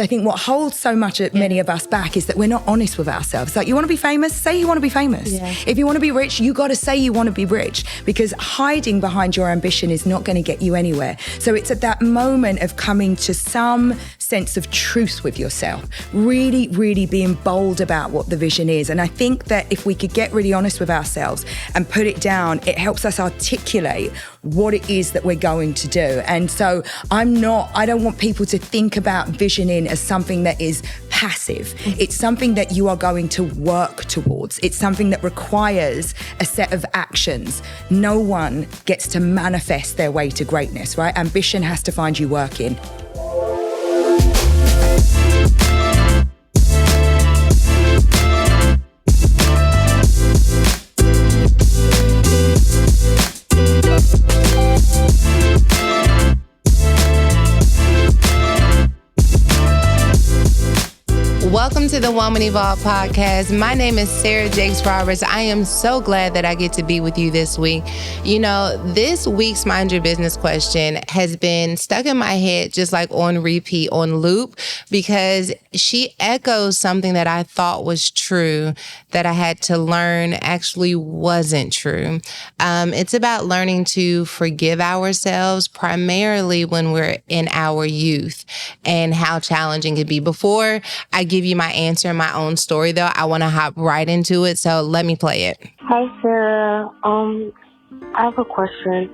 I think what holds so much at many of us back is that we're not honest with ourselves. Like, you want to be famous? Say you want to be famous. Yeah. If you want to be rich, you got to say you want to be rich, because hiding behind your ambition is not going to get you anywhere. So it's at that moment of coming to some sense of truth with yourself, really, really being bold about what the vision is. And I think that if we could get really honest with ourselves and put it down, it helps us articulate what it is that we're going to do. And so I don't want people to think about visioning as something that is passive. It's something that you are going to work towards. It's something that requires a set of actions. No one gets to manifest their way to greatness, right? Ambition has to find you working. Welcome to the Woman Evolved podcast. My name is Sarah Jakes Roberts. I am so glad that I get to be with you this week. You know, this week's Mind Your Business question has been stuck in my head, just like on repeat, on loop, because she echoes something that I thought was true that I had to learn actually wasn't true. It's about learning to forgive ourselves, primarily when we're in our youth, and how challenging it can be. Before I give you my answer and my own story, though, I want to hop right into it. So let me play it. Hi, Sarah. I have a question.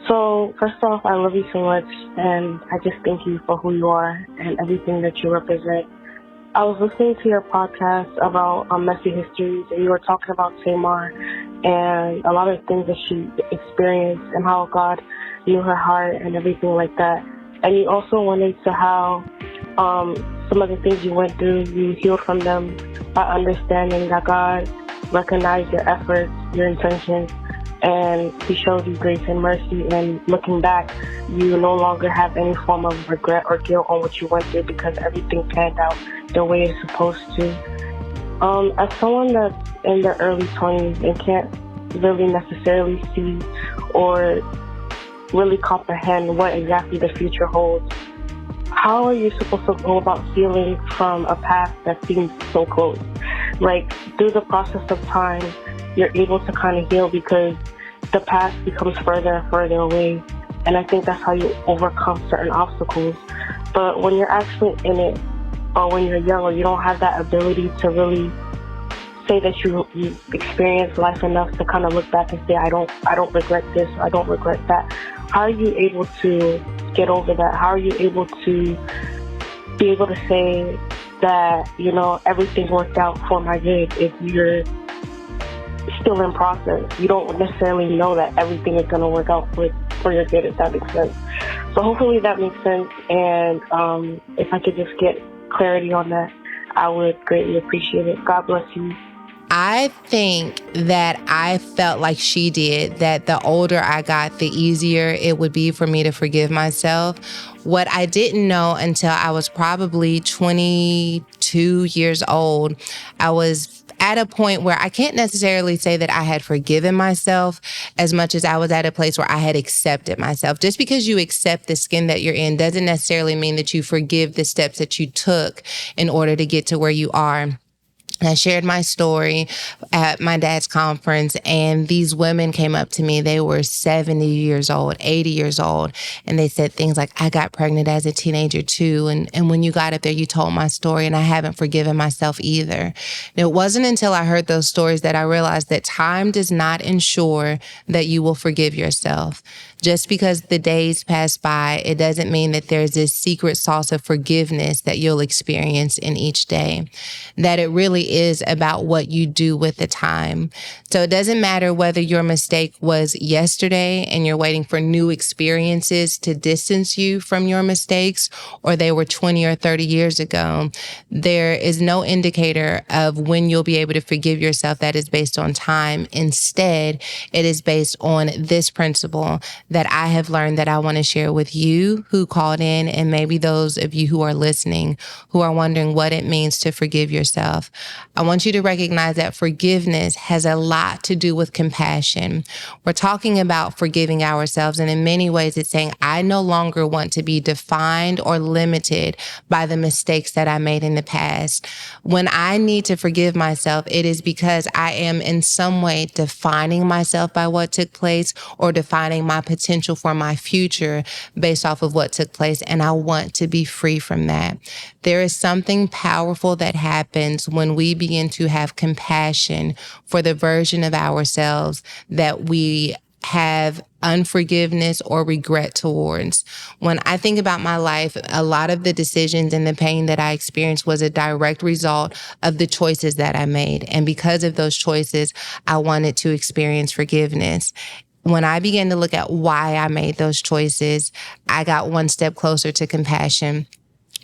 So first off, I love you so much, and I just thank you for who you are and everything that you represent. I was listening to your podcast about messy histories, and you were talking about Tamar and a lot of things that she experienced and how God knew her heart and everything like that. And you also went into how some of the things you went through, you healed from them by understanding that God recognized your efforts, your intentions, and He showed you grace and mercy. And looking back, you no longer have any form of regret or guilt on what you went through because everything panned out the way it's supposed to. As someone that's in their early 20s and can't really necessarily see or really comprehend what exactly the future holds, how are you supposed to go about healing from a past that seems so close? Like, through the process of time, you're able to kind of heal because the past becomes further and further away. And I think that's how you overcome certain obstacles. But when you're actually in it, or when you're young, or you don't have that ability to really say that you experienced life enough to kind of look back and say, I don't regret this, I don't regret that. How are you able to get over that? How are you able to be able to say that, you know, everything worked out for my good if you're still in process? You don't necessarily know that everything is going to work out for your good, if that makes sense. So hopefully that makes sense. And if I could just get clarity on that, I would greatly appreciate it. God bless you. I think that I felt like she did, that the older I got, the easier it would be for me to forgive myself. What I didn't know until I was probably 22 years old, I was at a point where I can't necessarily say that I had forgiven myself as much as I was at a place where I had accepted myself. Just because you accept the skin that you're in doesn't necessarily mean that you forgive the steps that you took in order to get to where you are. I shared my story at my dad's conference, and these women came up to me. They were 70 years old, 80 years old, and they said things like, I got pregnant as a teenager too, and when you got up there, you told my story, and I haven't forgiven myself either. And it wasn't until I heard those stories that I realized that time does not ensure that you will forgive yourself. Just because the days pass by, it doesn't mean that there's this secret sauce of forgiveness that you'll experience in each day. That it really is about what you do with the time. So it doesn't matter whether your mistake was yesterday and you're waiting for new experiences to distance you from your mistakes, or they were 20 or 30 years ago. There is no indicator of when you'll be able to forgive yourself that is based on time. Instead, it is based on this principle, that I have learned that I want to share with you who called in, and maybe those of you who are listening who are wondering what it means to forgive yourself. I want you to recognize that forgiveness has a lot to do with compassion. We're talking about forgiving ourselves, and in many ways it's saying, I no longer want to be defined or limited by the mistakes that I made in the past. When I need to forgive myself, it is because I am in some way defining myself by what took place or defining my potential for my future based off of what took place, and I want to be free from that. There is something powerful that happens when we begin to have compassion for the version of ourselves that we have unforgiveness or regret towards. When I think about my life, a lot of the decisions and the pain that I experienced was a direct result of the choices that I made. And because of those choices, I wanted to experience forgiveness. When I began to look at why I made those choices, I got one step closer to compassion.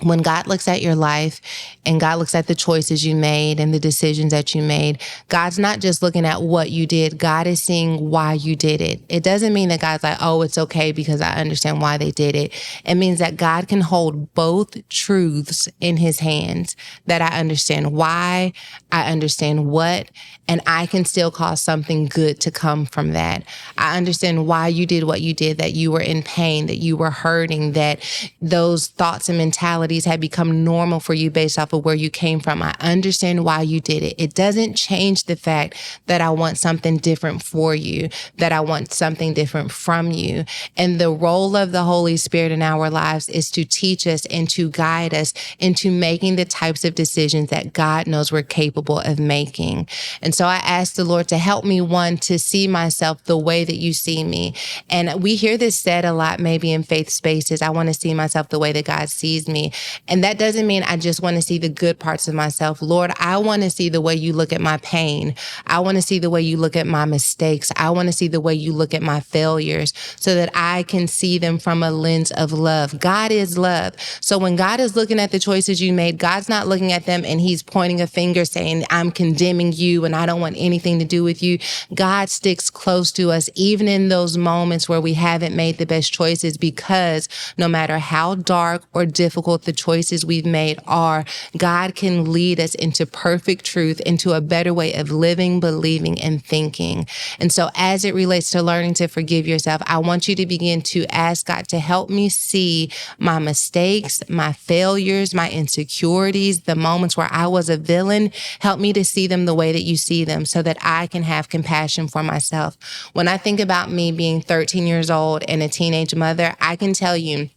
When God looks at your life and God looks at the choices you made and the decisions that you made, God's not just looking at what you did. God is seeing why you did it. It doesn't mean that God's like, oh, it's okay because I understand why they did it. It means that God can hold both truths in his hands, that I understand why, I understand what, and I can still cause something good to come from that. I understand why you did what you did, that you were in pain, that you were hurting, that those thoughts and mentalities had become normal for you based off of where you came from. I understand why you did it. It doesn't change the fact that I want something different for you, that I want something different from you. And the role of the Holy Spirit in our lives is to teach us and to guide us into making the types of decisions that God knows we're capable of making. And so I asked the Lord to help me, one, to see myself the way that you see me. And we hear this said a lot, maybe in faith spaces, I want to see myself the way that God sees me. And that doesn't mean I just want to see the good parts of myself. Lord, I want to see the way you look at my pain. I want to see the way you look at my mistakes. I want to see the way you look at my failures so that I can see them from a lens of love. God is love. So when God is looking at the choices you made, God's not looking at them and he's pointing a finger saying, I'm condemning you and I don't want anything to do with you. God sticks close to us, even in those moments where we haven't made the best choices, because no matter how dark or difficult the choices we've made are, God can lead us into perfect truth, into a better way of living, believing, and thinking. And so as it relates to learning to forgive yourself, I want you to begin to ask God to help me see my mistakes, my failures, my insecurities, the moments where I was a villain. Help me to see them the way that you see them so that I can have compassion for myself. When I think about me being 13 years old and a teenage mother, I can tell you,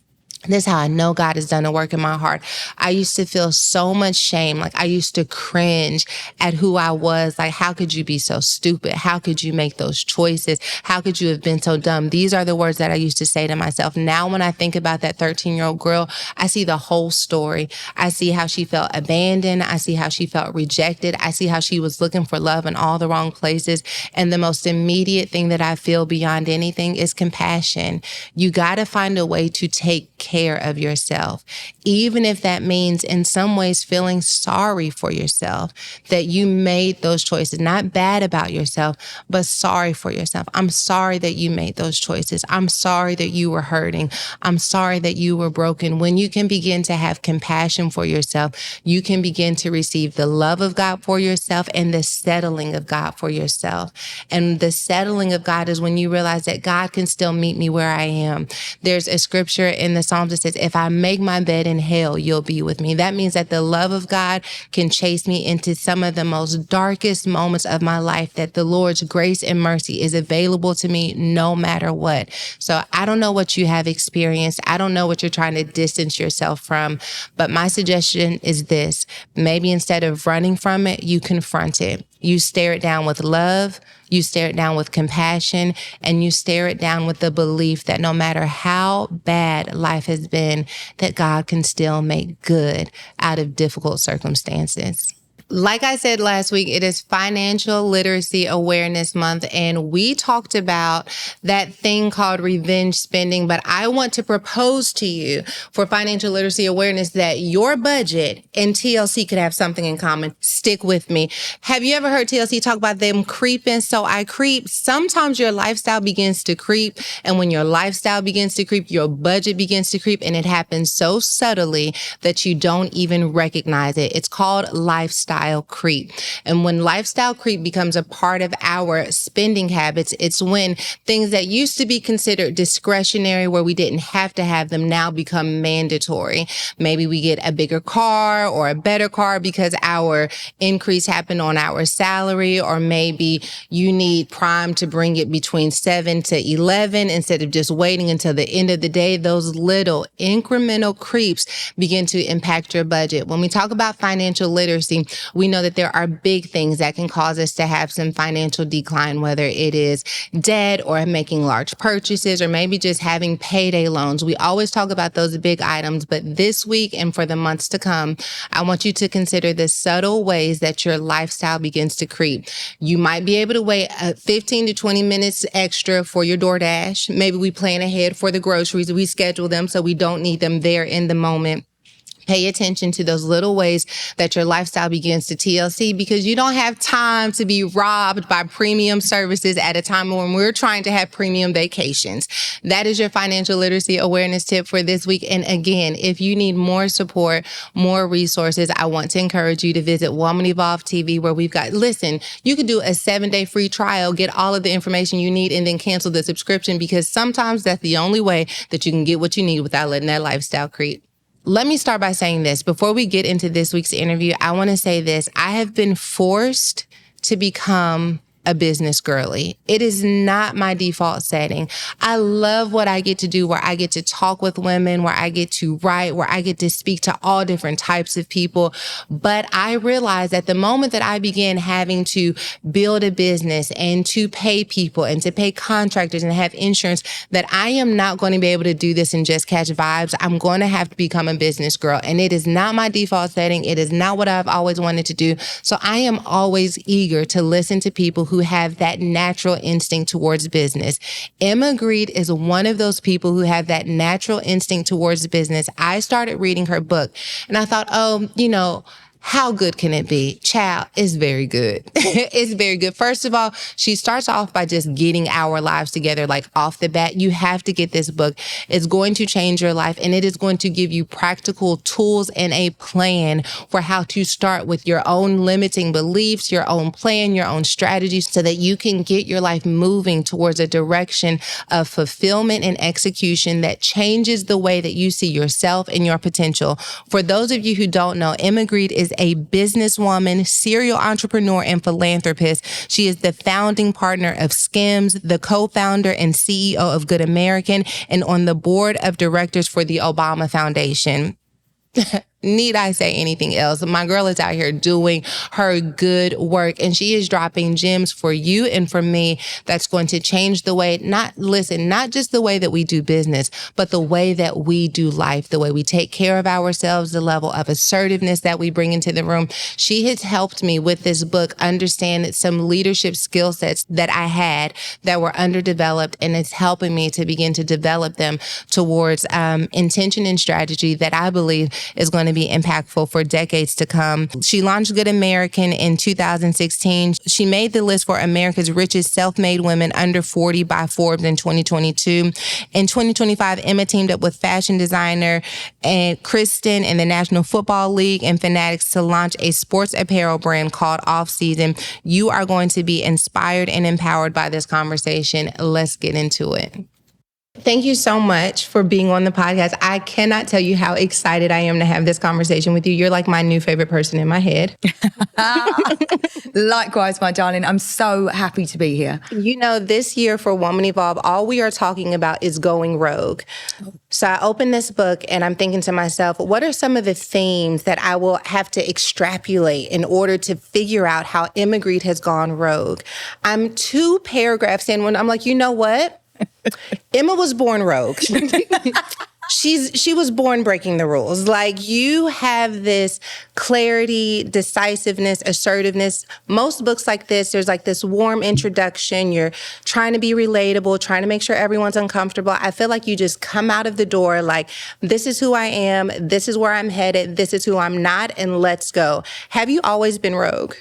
this is how I know God has done a work in my heart. I used to feel so much shame. Like I used to cringe at who I was. Like, how could you be so stupid? How could you make those choices? How could you have been so dumb? These are the words that I used to say to myself. Now, when I think about that 13-year-old girl, I see the whole story. I see how she felt abandoned. I see how she felt rejected. I see how she was looking for love in all the wrong places. And the most immediate thing that I feel beyond anything is compassion. You got to find a way to take care of yourself, even if that means in some ways feeling sorry for yourself that you made those choices, not bad about yourself, but sorry for yourself. I'm sorry that you made those choices. I'm sorry that you were hurting. I'm sorry that you were broken. When you can begin to have compassion for yourself, you can begin to receive the love of God for yourself and the settling of God for yourself. And the settling of God is when you realize that God can still meet me where I am. There's a scripture in the Psalms that says, if I make my bed in hell, you'll be with me. That means that the love of God can chase me into some of the most darkest moments of my life, that the Lord's grace and mercy is available to me no matter what. So I don't know what you have experienced. I don't know what you're trying to distance yourself from, but my suggestion is this. Maybe instead of running from it, you confront it. You stare it down with love, you stare it down with compassion, and you stare it down with the belief that no matter how bad life has been, that God can still make good out of difficult circumstances. Like I said last week, it is Financial Literacy Awareness Month, and we talked about that thing called revenge spending. But I want to propose to you for financial literacy awareness that your budget and TLC could have something in common. Stick with me. Have you ever heard TLC talk about them creeping? So I creep. Sometimes your lifestyle begins to creep, and when your lifestyle begins to creep, your budget begins to creep, and it happens so subtly that you don't even recognize it. It's called lifestyle creep. And when lifestyle creep becomes a part of our spending habits, it's when things that used to be considered discretionary, where we didn't have to have them, now become mandatory. Maybe we get a bigger car or a better car because our increase happened on our salary, or maybe you need Prime to bring it between 7 to 11 instead of just waiting until the end of the day. Those little incremental creeps begin to impact your budget. When we talk about financial literacy, we know that there are big things that can cause us to have some financial decline, whether it is debt or making large purchases or maybe just having payday loans. We always talk about those big items, but this week and for the months to come, I want you to consider the subtle ways that your lifestyle begins to creep. You might be able to wait 15 to 20 minutes extra for your DoorDash. Maybe we plan ahead for the groceries. We schedule them so we don't need them there in the moment. Pay attention to those little ways that your lifestyle begins to TLC, because you don't have time to be robbed by premium services at a time when we're trying to have premium vacations. That is your financial literacy awareness tip for this week. And again, if you need more support, more resources, I want to encourage you to visit Woman Evolve TV, where we've got, listen, you can do a 7-day free trial, get all of the information you need, and then cancel the subscription, because sometimes that's the only way that you can get what you need without letting that lifestyle creep. Let me start by saying this. Before we get into this week's interview, I want to say this. I have been forced to become a business girly. It is not my default setting. I love what I get to do, where I get to talk with women, where I get to write, where I get to speak to all different types of people. But I realized that the moment that I began having to build a business and to pay people and to pay contractors and have insurance, that I am not going to be able to do this and just catch vibes. I'm going to have to become a business girl. And it is not my default setting. It is not what I've always wanted to do. So I am always eager to listen to people who have that natural instinct towards business. Emma Grede is one of those people who have that natural instinct towards business. I started reading her book and I thought, how good can it be? Child, it's very good. It's very good. First of all, she starts off by just getting our lives together, like off the bat. You have to get this book. It's going to change your life, and it is going to give you practical tools and a plan for how to start with your own limiting beliefs, your own plan, your own strategies, so that you can get your life moving towards a direction of fulfillment and execution that changes the way that you see yourself and your potential. For those of you who don't know, Emma Grede is a businesswoman, serial entrepreneur, and philanthropist. She is the founding partner of Skims, the co-founder and CEO of Good American, and on the board of directors for the Obama Foundation. Need I say anything else? My girl is out here doing her good work, and she is dropping gems for you and for me that's going to change the way, not just the way that we do business, but the way that we do life, the way we take care of ourselves, the level of assertiveness that we bring into the room. She has helped me with this book understand some leadership skill sets that I had that were underdeveloped, and it's helping me to begin to develop them towards intention and strategy that I believe is going to be impactful for decades to come. She launched Good American in 2016. She made the list for America's richest self-made women under 40 by Forbes in 2022. In 2025, Emma teamed up with fashion designer and Kristen in the National Football League and Fanatics to launch a sports apparel brand called Off Season. You are going to be inspired and empowered by this conversation. Let's get into it. Thank you so much for being on the podcast. I cannot tell you how excited I am to have this conversation with you. You're like my new favorite person in my head. Likewise, my darling. I'm so happy to be here. You know, this year for Woman Evolve, all we are talking about is going rogue. So I opened this book and I'm thinking to myself, what are some of the themes that I will have to extrapolate in order to figure out how Emma Grede has gone rogue? I'm 2 paragraphs in when I'm like, you know what? Emma was born rogue. She was born breaking the rules. Like, you have this clarity, decisiveness, assertiveness. Most books like this, there's like this warm introduction. You're trying to be relatable, trying to make sure everyone's uncomfortable. I feel like you just come out of the door like, this is who I am, this is where I'm headed, this is who I'm not, and let's go. Have you always been rogue?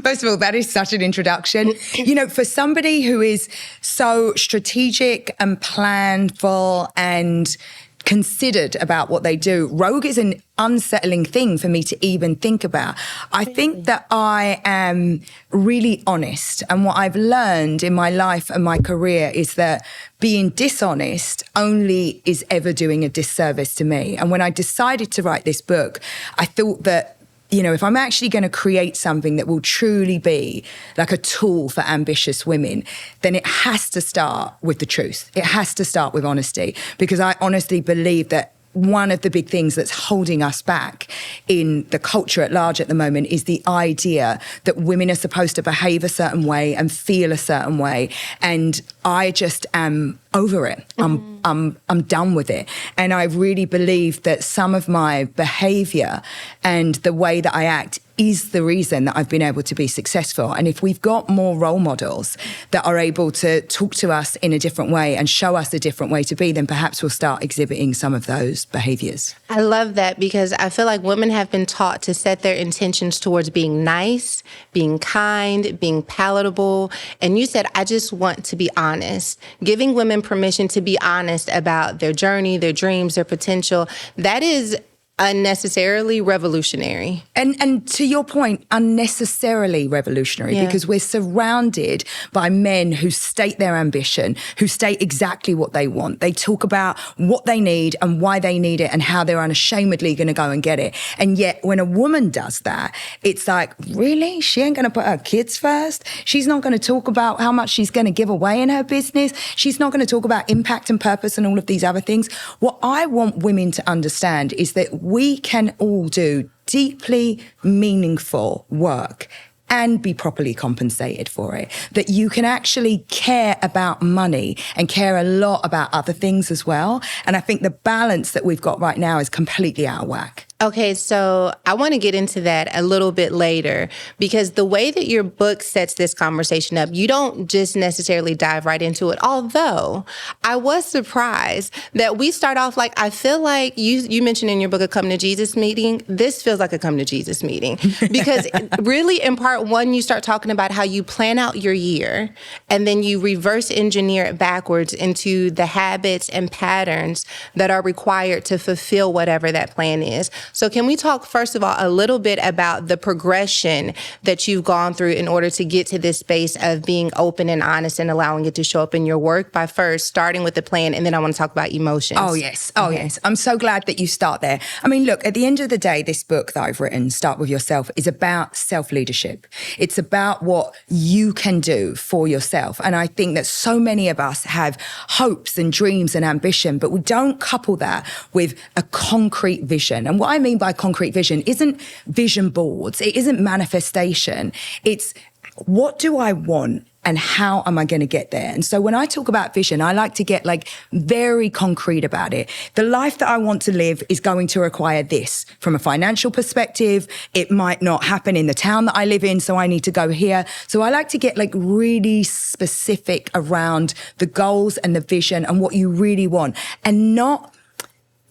First of all, that is such an introduction. You know, for somebody who is so strategic and planful and considered about what they do, rogue is an unsettling thing for me to even think about. I think that I am really honest. And what I've learned in my life and my career is that being dishonest only is ever doing a disservice to me. And when I decided to write this book, I thought that, you know, if I'm actually going to create something that will truly be like a tool for ambitious women, then it has to start with the truth. It has to start with honesty, because I honestly believe that one of the big things that's holding us back in the culture at large at the moment is the idea that women are supposed to behave a certain way and feel a certain way. And I just am over it. I'm done with it. And I really believe that some of my behavior and the way that I act is the reason that I've been able to be successful. And if we've got more role models that are able to talk to us in a different way and show us a different way to be, then perhaps we'll start exhibiting some of those behaviors. I love that, because I feel like women have been taught to set their intentions towards being nice, being kind, being palatable. And you said, I just want to be honest. Giving women permission to be honest about their journey, their dreams, their potential, that is unnecessarily revolutionary. And to your point, unnecessarily revolutionary, because we're surrounded by men who state their ambition, who state exactly what they want. They talk about what they need and why they need it and how they're unashamedly going to go and get it. And yet when a woman does that, it's like, really? She ain't going to put her kids first? She's not going to talk about how much she's going to give away in her business? She's not going to talk about impact and purpose and all of these other things? What I want women to understand is that we can all do deeply meaningful work and be properly compensated for it. That you can actually care about money and care a lot about other things as well. And I think the balance that we've got right now is completely out of whack. Okay, so I want to get into that a little bit later, because the way that your book sets this conversation up, you don't just necessarily dive right into it. Although I was surprised that we start off like, I feel like you mentioned in your book a come to Jesus meeting. This feels like a come to Jesus meeting, because really in part one, you start talking about how you plan out your year and then you reverse engineer it backwards into the habits and patterns that are required to fulfill whatever that plan is. So can we talk, first of all, a little bit about the progression that you've gone through in order to get to this space of being open and honest and allowing it to show up in your work, by first starting with the plan, and then I want to talk about emotions. Oh, yes. Oh, yes. I'm so glad that you start there. I mean, look, at the end of the day, this book that I've written, Start With Yourself, is about self-leadership. It's about what you can do for yourself. And I think that so many of us have hopes and dreams and ambition, but we don't couple that with a concrete vision. And what I mean by concrete vision isn't vision boards. It isn't manifestation. It's what do I want and how am I going to get there? And so when I talk about vision, I like to get like very concrete about it. The life that I want to live is going to require this from a financial perspective. It might not happen in the town that I live in, so I need to go here. So I like to get like really specific around the goals and the vision and what you really want, and not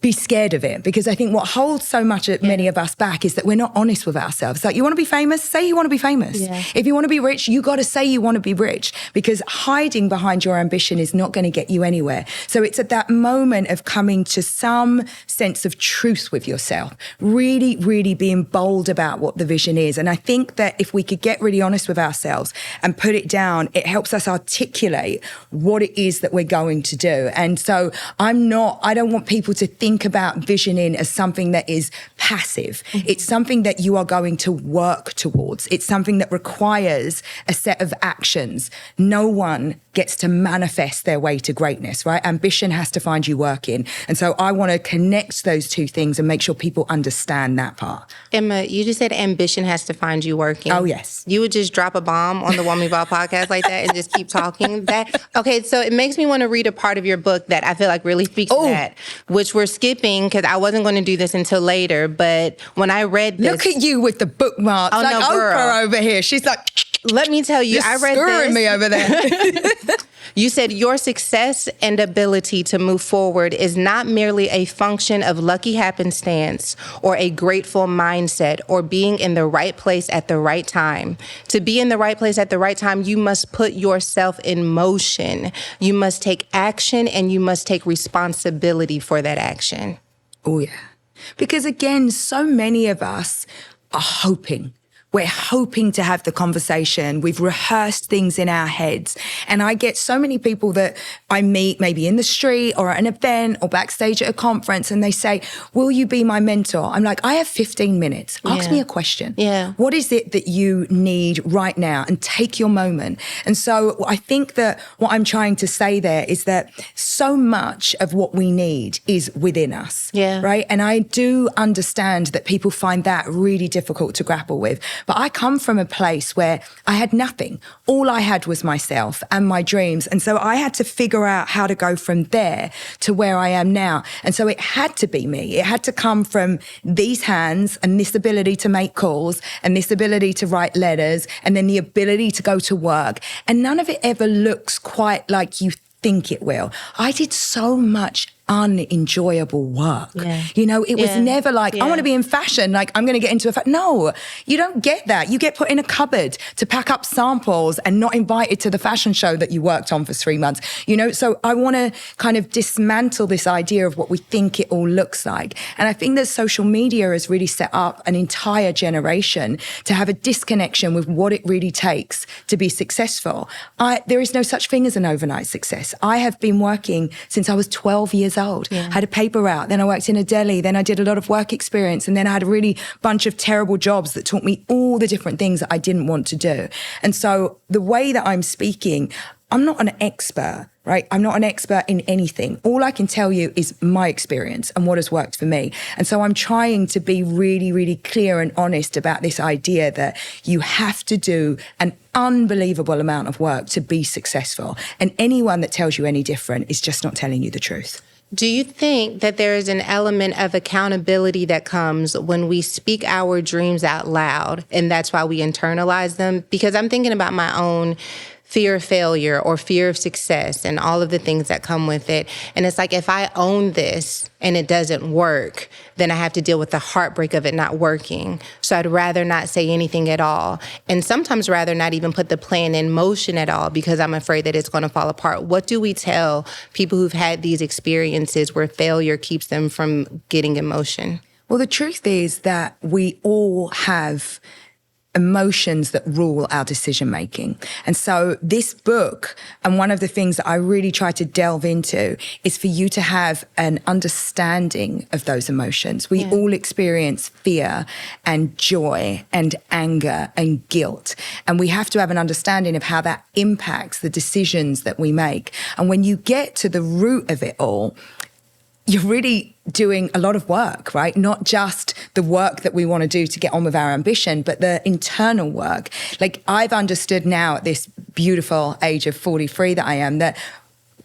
be scared of it, because I think what holds so much of many of us back is that we're not honest with ourselves. Like, you want to be famous? Say you want to be famous. Yeah. If you want to be rich, you got to say you want to be rich, because hiding behind your ambition is not going to get you anywhere. So it's at that moment of coming to some sense of truth with yourself, really, really being bold about what the vision is. And I think that if we could get really honest with ourselves and put it down, it helps us articulate what it is that we're going to do. And so I don't want people to think about visioning as something that is passive. Mm-hmm. It's something that you are going to work towards. It's something that requires a set of actions. No one gets to manifest their way to greatness, right? Ambition has to find you working. And so I want to connect those two things and make sure people understand that part. Emma, you just said ambition has to find you working. Oh, yes. You would just drop a bomb on the Woman Evolve podcast like that and just keep talking. Okay, so it makes me want to read a part of your book that I feel like really speaks to that, which we're skipping because I wasn't going to do this until later. But when I read this... Look at you with the bookmarks. Oh, like no, girl. Oprah over here. She's like... Let me tell you, I read screwing this. me over there. You said your success and ability to move forward is not merely a function of lucky happenstance or a grateful mindset or being in the right place at the right time. To be in the right place at the right time, you must put yourself in motion. You must take action and you must take responsibility for that action. Oh, yeah. Because again, so many of us are hoping. We're hoping to have the conversation. We've rehearsed things in our heads. And I get so many people that I meet maybe in the street or at an event or backstage at a conference and they say, will you be my mentor? I'm like, I have 15 minutes. Ask me a question. Yeah. What is it that you need right now? And take your moment. And so I think that what I'm trying to say there is that so much of what we need is within us. Yeah. Right? And I do understand that people find that really difficult to grapple with. But I come from a place where I had nothing. All I had was myself and my dreams. And so I had to figure out how to go from there to where I am now. And so it had to be me. It had to come from these hands and this ability to make calls and this ability to write letters and then the ability to go to work. And none of it ever looks quite like you think it will. I did so much unenjoyable work. Yeah. You know, it was never like, I want to be in fashion, like I'm going to get into a No, you don't get that. You get put in a cupboard to pack up samples and not invited to the fashion show that you worked on for 3 months. You know, so I want to kind of dismantle this idea of what we think it all looks like. And I think that social media has really set up an entire generation to have a disconnection with what it really takes to be successful. There is no such thing as an overnight success. I have been working since I was 12 years old. I had a paper route, then I worked in a deli, then I did a lot of work experience, and then I had a really bunch of terrible jobs that taught me all the different things that I didn't want to do. And so the way that I'm speaking, I'm not an expert, right? I'm not an expert in anything. All I can tell you is my experience and what has worked for me. And so I'm trying to be really, really clear and honest about this idea that you have to do an unbelievable amount of work to be successful. And anyone that tells you any different is just not telling you the truth. Do you think that there is an element of accountability that comes when we speak our dreams out loud, and that's why we internalize them? Because I'm thinking about my own fear of failure or fear of success and all of the things that come with it. And it's like, if I own this and it doesn't work, then I have to deal with the heartbreak of it not working. So I'd rather not say anything at all. And sometimes rather not even put the plan in motion at all because I'm afraid that it's going to fall apart. What do we tell people who've had these experiences where failure keeps them from getting in motion? Well, the truth is that we all have emotions that rule our decision making. And so this book, and one of the things that I really try to delve into, is for you to have an understanding of those emotions. We all experience fear and joy and anger and guilt. And we have to have an understanding of how that impacts the decisions that we make. And when you get to the root of it all, you're really doing a lot of work, right? Not just the work that we want to do to get on with our ambition, but the internal work. Like, I've understood now at this beautiful age of 43 that I am, that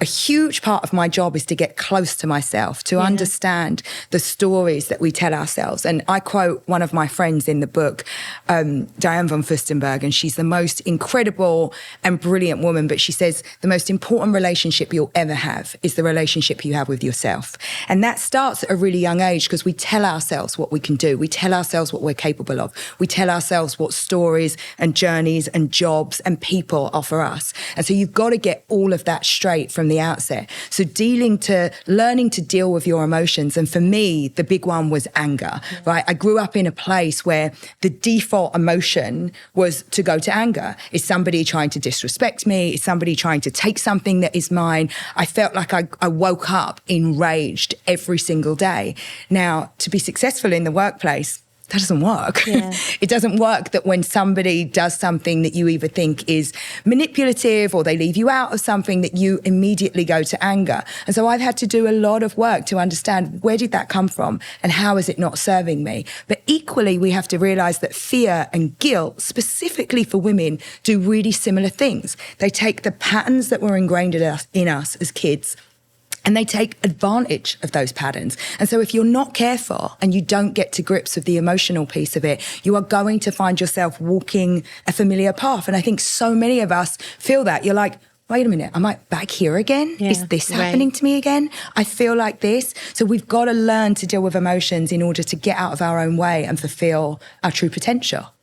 a huge part of my job is to get close to myself, to understand the stories that we tell ourselves. And I quote one of my friends in the book, Diane von Furstenberg, and she's the most incredible and brilliant woman, but she says the most important relationship you'll ever have is the relationship you have with yourself. And that starts at a really young age because we tell ourselves what we can do. We tell ourselves what we're capable of. We tell ourselves what stories and journeys and jobs and people offer us. And so you've got to get all of that straight from the outset. So learning to deal with your emotions. And for me, the big one was anger, right? I grew up in a place where the default emotion was to go to anger. Is somebody trying to disrespect me? Is somebody trying to take something that is mine? I felt like I woke up enraged every single day. Now, to be successful in the workplace, That doesn't work. Yeah. It doesn't work that when somebody does something that you either think is manipulative or they leave you out of something, that you immediately go to anger. And so I've had to do a lot of work to understand, where did that come from and how is it not serving me? But equally, we have to realize that fear and guilt, specifically for women, do really similar things. They take the patterns that were ingrained in us as kids, and they take advantage of those patterns. And so if you're not careful and you don't get to grips with the emotional piece of it, you are going to find yourself walking a familiar path. And I think so many of us feel that. You're like, wait a minute, am I back here again? Yeah, is this happening to me again? I feel like this. So we've got to learn to deal with emotions in order to get out of our own way and fulfill our true potential.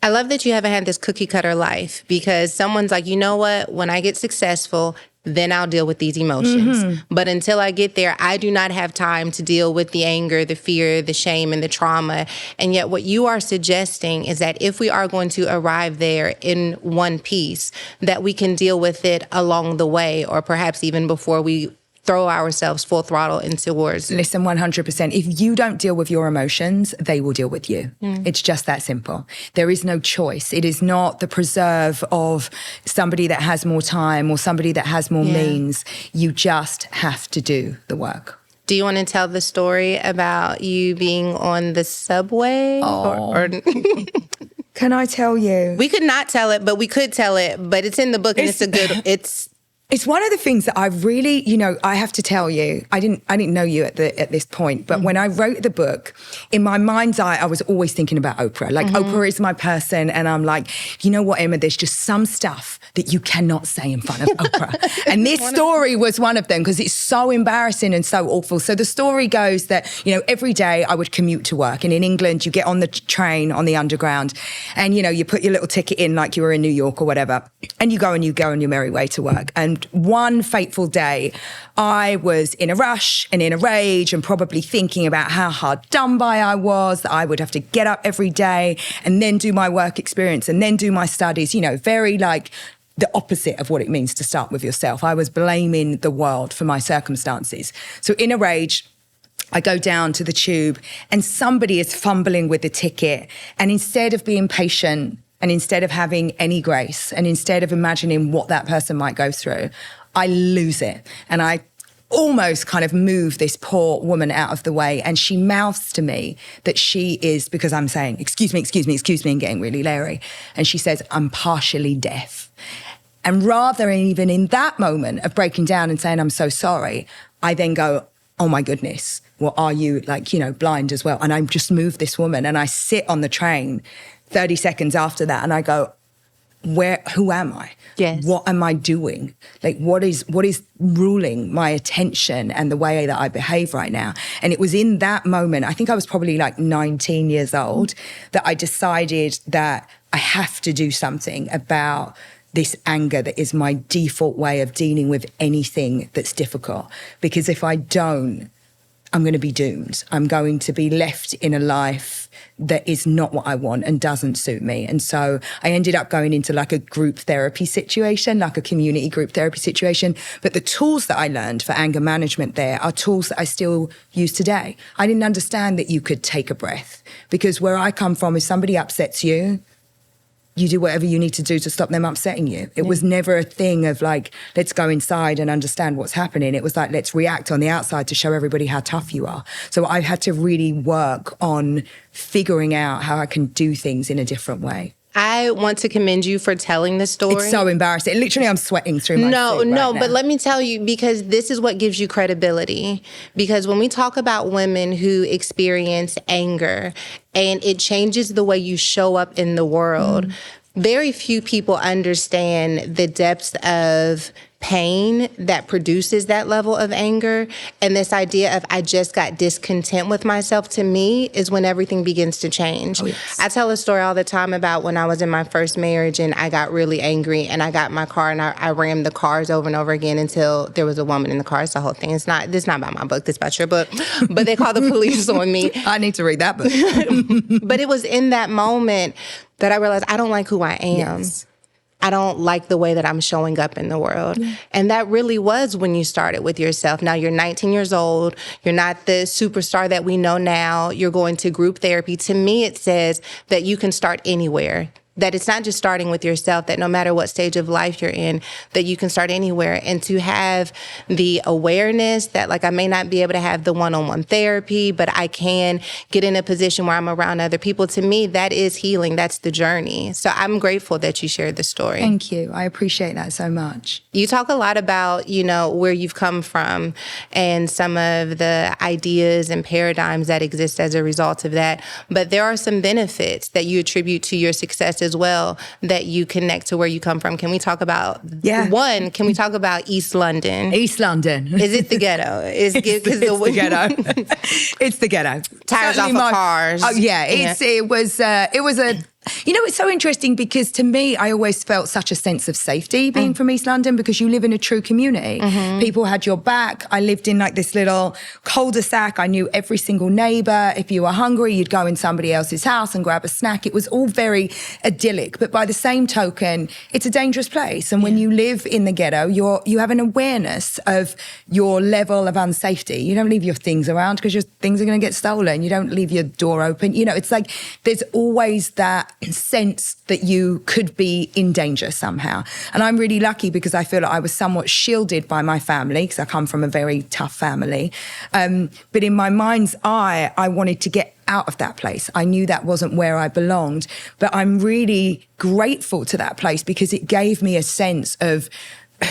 I love that you haven't had this cookie cutter life, because someone's like, you know what, when I get successful, then I'll deal with these emotions. But until I get there, I do not have time to deal with the anger, the fear, the shame, and the trauma. And yet what you are suggesting is that if we are going to arrive there in one piece, that we can deal with it along the way, or perhaps even before we throw ourselves full throttle into wars. Listen, 100%. If you don't deal with your emotions, they will deal with you. It's just that simple. There is no choice. It is not the preserve of somebody that has more time or somebody that has more means. You just have to do the work. Do you want to tell the story about you being on the subway? Can I tell you? We could not tell it, but we could tell it. But it's in the book, and It's one of the things that I really, I have to tell you, I didn't know you at this point, but when I wrote the book, in my mind's eye, I was always thinking about Oprah. Like, Oprah is my person, and I'm like, you know what, Emma, there's just some stuff that you cannot say in front of Oprah. And this story was one of them, because it's so embarrassing and so awful. So the story goes that, every day I would commute to work, and in England, you get on the train, on the underground, and, you put your little ticket in like you were in New York or whatever, and you go on your merry way to work. And one fateful day, I was in a rush and in a rage and probably thinking about how hard done by I was, that I would have to get up every day and then do my work experience and then do my studies, very like the opposite of what it means to start with yourself. I was blaming the world for my circumstances. So in a rage, I go down to the tube and somebody is fumbling with the ticket, and instead of being patient, and instead of having any grace, and instead of imagining what that person might go through, I lose it. And I almost kind of move this poor woman out of the way. And she mouths to me that she is, because I'm saying, excuse me, and getting really leery. And she says, I'm partially deaf. And rather than even in that moment of breaking down and saying, I'm so sorry, I then go, oh my goodness, well, are you blind as well? And I just move this woman, and I sit on the train 30 seconds after that, and I go, who am I? Yes. What am I doing? Like, what is ruling my attention and the way that I behave right now? And it was in that moment, I think I was probably like 19 years old, that I decided that I have to do something about this anger that is my default way of dealing with anything that's difficult. Because if I don't, I'm going to be doomed. I'm going to be left in a life that is not what I want and doesn't suit me. And so I ended up going into like a group therapy situation, like a community group therapy situation. But the tools that I learned for anger management there are tools that I still use today. I didn't understand that you could take a breath, because where I come from, if somebody upsets you, you do whatever you need to do to stop them upsetting you. It was never a thing of like, let's go inside and understand what's happening. It was like, let's react on the outside to show everybody how tough you are. So I had to really work on figuring out how I can do things in a different way. I want to commend you for telling the story. It's so embarrassing. Literally, I'm sweating through my suit right now. But let me tell you, because this is what gives you credibility. Because when we talk about women who experience anger and it changes the way you show up in the world, very few people understand the depths of pain that produces that level of anger. And this idea of I just got discontent with myself, to me, is when everything begins to change. Oh, yes. I tell a story all the time about when I was in my first marriage and I got really angry and I got in my car and I rammed the cars over and over again until there was a woman in the car. It's the whole thing. This is not about my book. This is about your book. But they called the police on me. I need to read that book. But it was in that moment that I realized I don't like who I am. Yes. I don't like the way that I'm showing up in the world. And that really was when you started with yourself. Now you're 19 years old. You're not the superstar that we know now. You're going to group therapy. To me, it says that you can start anywhere. That it's not just starting with yourself, that no matter what stage of life you're in, that you can start anywhere. And to have the awareness that, like, I may not be able to have the one-on-one therapy, but I can get in a position where I'm around other people. To me, that is healing. That's the journey. So I'm grateful that you shared the story. Thank you. I appreciate that so much. You talk a lot about, where you've come from and some of the ideas and paradigms that exist as a result of that. But there are some benefits that you attribute to your success as well that you connect to where you come from. Can we talk about one? Can we talk about East London? East London. Is it the ghetto? It's the ghetto. It's the ghetto. Tires Certainly off of cars. Oh yeah, it was a. It's so interesting because to me, I always felt such a sense of safety being from East London because you live in a true community. People had your back. I lived in like this little cul-de-sac. I knew every single neighbor. If you were hungry, you'd go in somebody else's house and grab a snack. It was all very idyllic. But by the same token, it's a dangerous place. And when you live in the ghetto, you have an awareness of your level of unsafety. You don't leave your things around because your things are going to get stolen. You don't leave your door open. It's like there's always that sense that you could be in danger somehow. And I'm really lucky because I feel like I was somewhat shielded by my family because I come from a very tough family. But in my mind's eye, I wanted to get out of that place. I knew that wasn't where I belonged, but I'm really grateful to that place because it gave me a sense of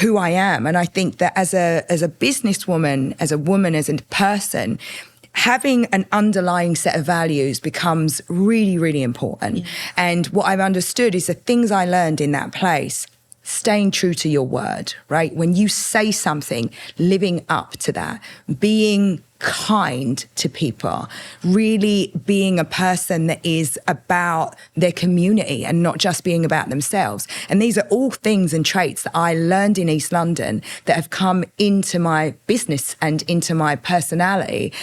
who I am. And I think that as a businesswoman, as a woman, as a person, having an underlying set of values becomes really, really important. And what I've understood is the things I learned in that place, staying true to your word, right? When you say something, living up to that, being kind to people, really being a person that is about their community and not just being about themselves. And these are all things and traits that I learned in East London that have come into my business and into my personality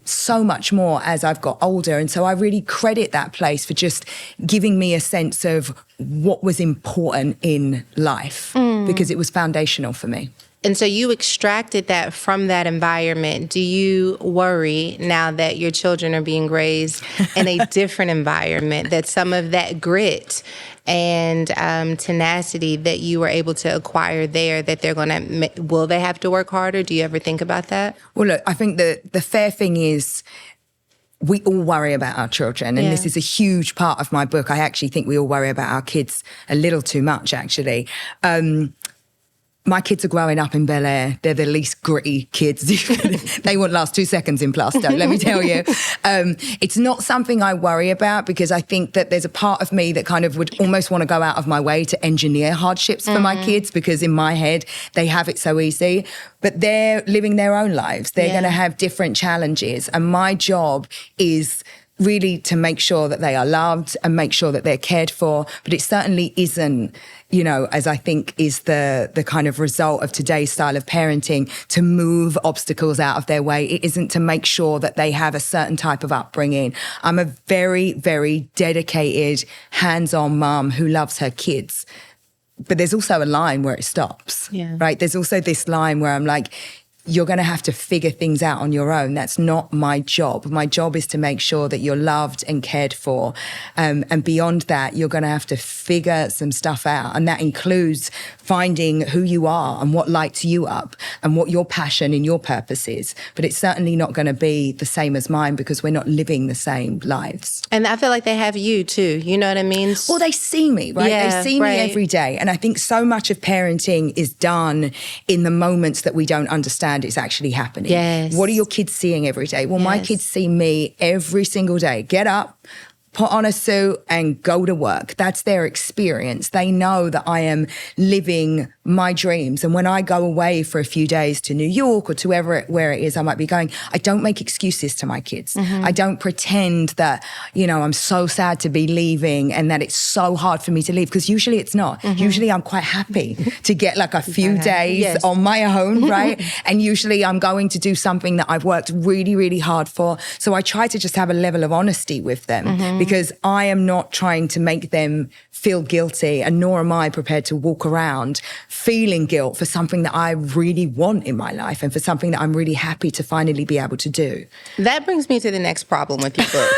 so much more as I've got older. And so I really credit that place for just giving me a sense of what was important in life because it was foundational for me. And so you extracted that from that environment. Do you worry now that your children are being raised in a different environment, that some of that grit and tenacity that you were able to acquire there, that they're going to, will they have to work harder? Do you ever think about that? Well, look, I think the fair thing is we all worry about our children. And this is a huge part of my book. I actually think we all worry about our kids a little too much, actually. My kids are growing up in Bel Air. They're the least gritty kids. They won't last 2 seconds in Plaistow, let me tell you. It's not something I worry about because I think that there's a part of me that kind of would almost want to go out of my way to engineer hardships for my kids because in my head, they have it so easy. But they're living their own lives. They're going to have different challenges. And my job is really to make sure that they are loved and make sure that they're cared for. But it certainly isn't, as I think is the kind of result of today's style of parenting, to move obstacles out of their way. It isn't to make sure that they have a certain type of upbringing. I'm a very, very dedicated, hands-on mum who loves her kids. But there's also a line where it stops, right? There's also this line where I'm like, you're going to have to figure things out on your own. That's not my job. My job is to make sure that you're loved and cared for. And beyond that, you're going to have to figure some stuff out. And that includes finding who you are and what lights you up and what your passion and your purpose is. But it's certainly not going to be the same as mine because we're not living the same lives. And I feel like they have you too. You know what I mean? Well, they see me, right? They see me every day. And I think so much of parenting is done in the moments that we don't understand it's actually happening. Yes. What are your kids seeing every day? Well, my kids see me every single day. Get up, put on a suit and go to work. That's their experience. They know that I am living my dreams. And when I go away for a few days to New York or to where it is I might be going, I don't make excuses to my kids. I don't pretend that, I'm so sad to be leaving and that it's so hard for me to leave, because usually it's not. Usually I'm quite happy to get like a few days on my own, right? And usually I'm going to do something that I've worked really, really hard for. So I try to just have a level of honesty with them, because I am not trying to make them feel guilty, and nor am I prepared to walk around feeling guilt for something that I really want in my life and for something that I'm really happy to finally be able to do. That brings me to the next problem with your book.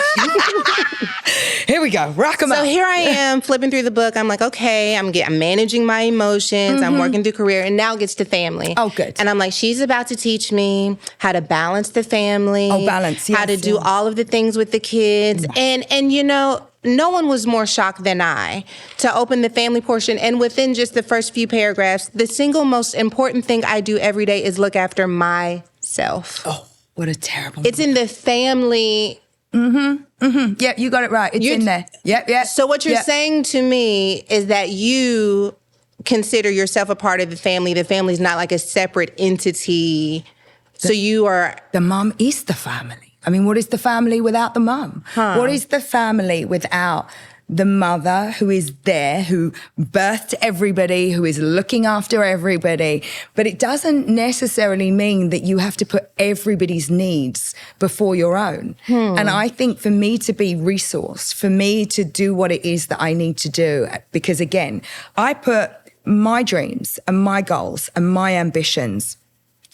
Here we go. Rock 'em up. So here I am flipping through the book. I'm like, okay, I'm managing my emotions. I'm working through career, and now it gets to family. Oh, good. And I'm like, she's about to teach me how to balance the family. Oh, balance, yes. How to do all of the things with the kids. And no one was more shocked than I to open the family portion. And within just the first few paragraphs, the single most important thing I do every day is look after myself. Oh, what a terrible... It's in the family... Yeah, you got it right. It's in there. Yep. So what you're saying to me is that you consider yourself a part of the family. The family's not like a separate entity. So you are... The mom is the family. I mean, what is the family without the mom? What is the family without the mother who is there, who birthed everybody, who is looking after everybody? But it doesn't necessarily mean that you have to put everybody's needs before your own. And I think for me to be resourced, for me to do what it is that I need to do, because again, I put my dreams and my goals and my ambitions